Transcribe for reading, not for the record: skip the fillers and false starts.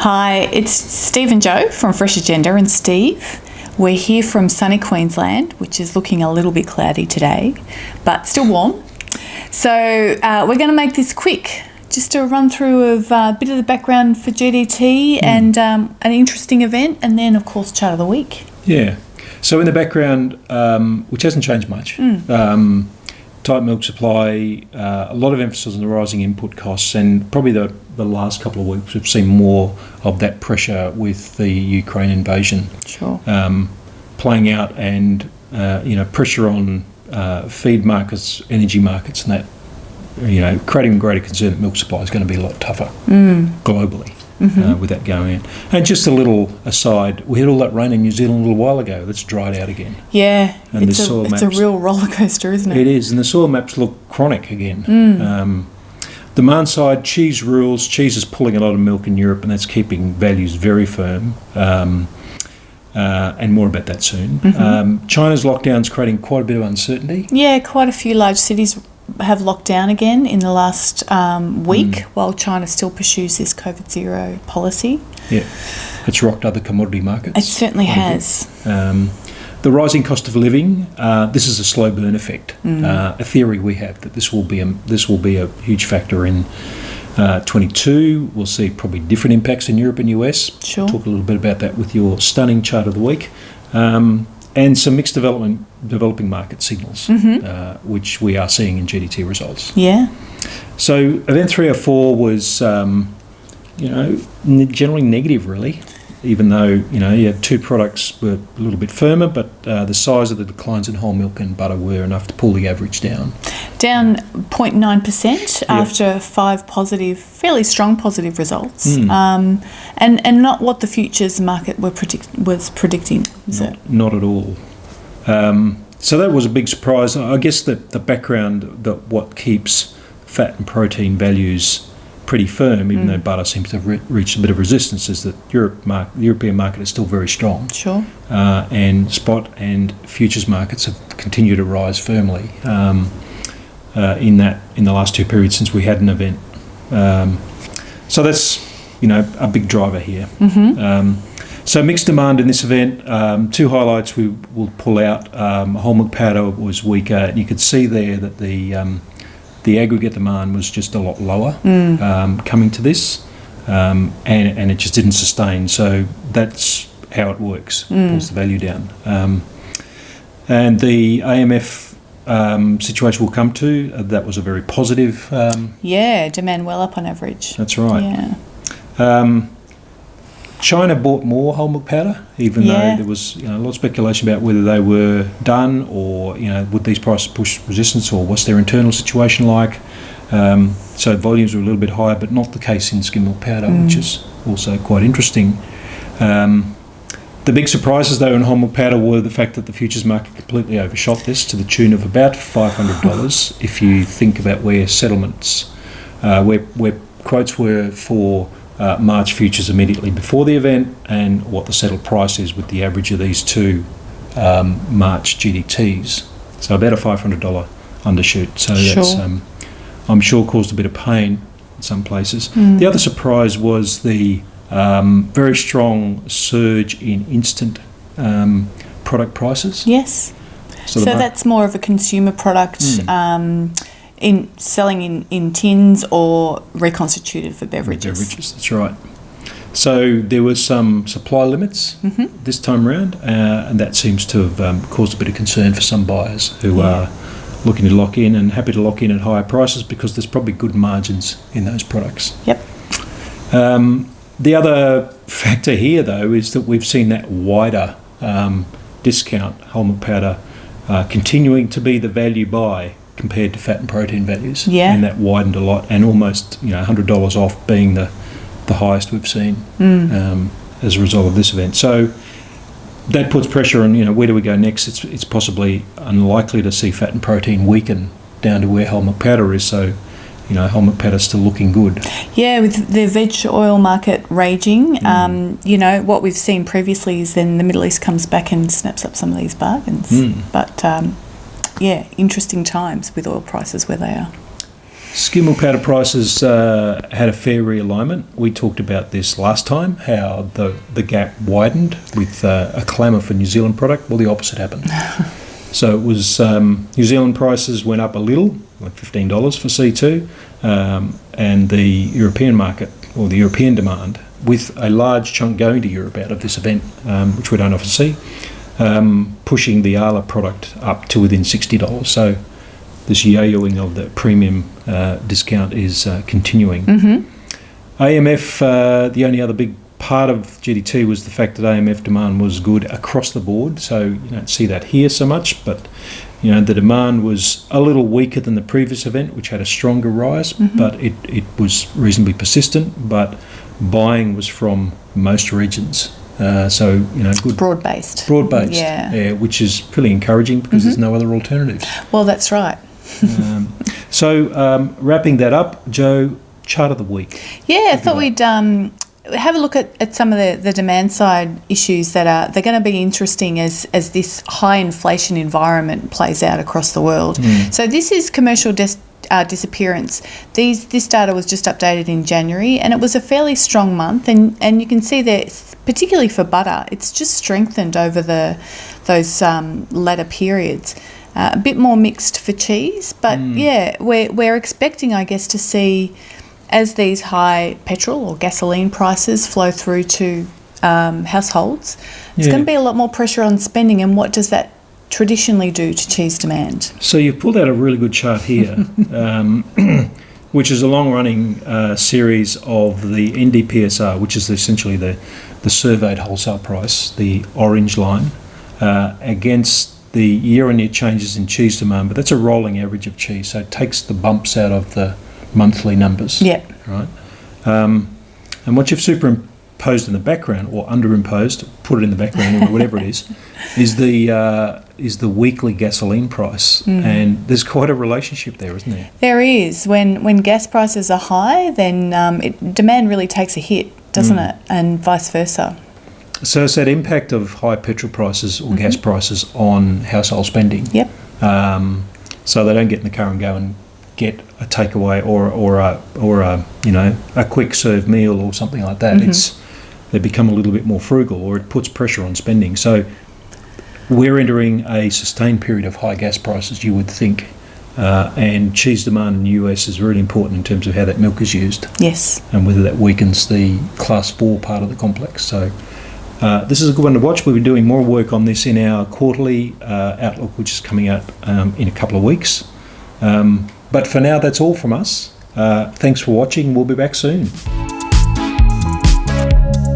Hi, it's Steve and Joe from Freshagenda, and Steve, we're here from sunny Queensland, which is looking a little bit cloudy today, but still warm. So we're going to make this quick, just a run through of a bit of the background for GDT and an interesting event, and then of course chart of the week. Yeah. So in the background, which hasn't changed much, tight milk supply, a lot of emphasis on the rising input costs, and probably the last couple of weeks we've seen more of that pressure with the Ukraine invasion playing out, and pressure on feed markets, energy markets, and that creating greater concern that milk supply is going to be a lot tougher globally. With that going in. And just a little aside, we had all that rain in New Zealand a little while ago. That's dried out again. Yeah, and it's a real roller coaster, isn't it? It is, and the soil maps look chronic again. Demand side, cheese rules. Cheese is pulling a lot of milk in Europe, and that's keeping values very firm. And more about that soon. China's lockdown's creating quite a bit of uncertainty. Yeah, quite a few large cities have locked down again in the last week, while China still pursues this COVID zero policy. Yeah, it's rocked other commodity markets. It certainly has. The rising cost of living. This is a slow burn effect. A theory we have that this will be a huge factor in 22. We'll see probably different impacts in Europe and US. Sure. Talk a little bit about that with your stunning chart of the week. And some mixed developing market signals, which we are seeing in GDT results. Yeah. So event 3 or 4 was, generally negative, really, even though, you had two products were a little bit firmer, but the size of the declines in whole milk and butter were enough to pull the average down. Down 0.9% after 5 positive, fairly strong positive results, and not what the futures market was predicting. Not at all. So that was a big surprise. I guess that the background, that what keeps fat and protein values pretty firm, even though butter seems to have reached a bit of resistance, is that the European market is still very strong. Sure. And spot and futures markets have continued to rise firmly. In the last 2 periods since we had an event. So that's, a big driver here. So mixed demand in this event. 2 highlights we will pull out. Whole milk powder was weaker, and you could see there that the aggregate demand was just a lot lower coming to this, and it just didn't sustain. So that's how it works. Pulls the value down. And the AMF situation we'll come to, that was a very positive. Demand well up on average. That's right. Yeah. China bought more whole milk powder, even though there was a lot of speculation about whether they were done, or would these prices push resistance, or what's their internal situation like. So volumes were a little bit higher, but not the case in skim milk powder, which is also quite interesting. The big surprises, though, in whole milk powder were the fact that the futures market completely overshot this to the tune of about $500. If you think about where settlements, where quotes were for March futures immediately before the event, and what the settled price is with the average of these 2 March GDTs. So about a $500 undershoot. So that's, I'm sure, caused a bit of pain in some places. The other surprise was the very strong surge in instant product prices. Yes. So that's more of a consumer product, in selling in tins or reconstituted for beverages. That's right. So there were some supply limits this time around, and that seems to have caused a bit of concern for some buyers who are looking to lock in, and happy to lock in at higher prices because there's probably good margins in those products. Yep. The other factor here, though, is that we've seen that wider discount whole milk powder continuing to be the value buy compared to fat and protein values. Yeah. And that widened a lot, and almost $100 off being the highest we've seen as a result of this event. So that puts pressure on, where do we go next? It's possibly unlikely to see fat and protein weaken down to where whole milk powder is. So whole milk powder is still looking good. Yeah, with the veg oil market raging, what we've seen previously is then the Middle East comes back and snaps up some of these bargains. But, interesting times with oil prices where they are. Skim milk powder prices had a fair realignment. We talked about this last time, how the gap widened with a clamour for New Zealand product. Well, the opposite happened. So it was New Zealand prices went up a little, like $15 for C2, and the European market, or the European demand, with a large chunk going to Europe out of this event, which we don't often see, pushing the Arla product up to within $60. So this yo-yoing of the premium discount is continuing. AMF, the only other big part of GDT was the fact that AMF demand was good across the board. So you don't see that here so much, but the demand was a little weaker than the previous event, which had a stronger rise, but it was reasonably persistent. But buying was from most regions. So good. Broad-based. Yeah, which is pretty encouraging because there's no other alternatives. Well, that's right. So wrapping that up, Jo, chart of the week. Yeah, I thought we'd have a look at some of the demand side issues they're going to be interesting as this high inflation environment plays out across the world. So this is commercial disappearance. This data was just updated in January, and it was a fairly strong month, and you can see that particularly for butter, it's just strengthened over those latter periods. A bit more mixed for cheese, but we're expecting, I guess, to see, as these high petrol or gasoline prices flow through to households, there's going to be a lot more pressure on spending. And what does that traditionally do to cheese demand? So you've pulled out a really good chart here, which is a long-running series of the NDPSR, which is essentially the surveyed wholesale price, the orange line, against the year-on-year changes in cheese demand. But that's a rolling average of cheese, so it takes the bumps out of the monthly numbers. Yeah. Right. And what you've superimposed in the background, or underimposed, put it in the background, or whatever it is the weekly gasoline price. And there's quite a relationship there, isn't there? There is. When gas prices are high, then demand really takes a hit, doesn't it? And vice versa. So it's that impact of high petrol prices or gas prices on household spending. Yep. So they don't get in the car and go and get a takeaway or a quick serve meal or something like that. They become a little bit more frugal, or it puts pressure on spending. So we're entering a sustained period of high gas prices, you would think, and cheese demand in the US is really important in terms of how that milk is used. Yes. And whether that weakens the class 4 part of the complex. So this is a good one to watch. We've been doing more work on this in our quarterly outlook, which is coming out in a couple of weeks. But for now, that's all from us. Thanks for watching. We'll be back soon.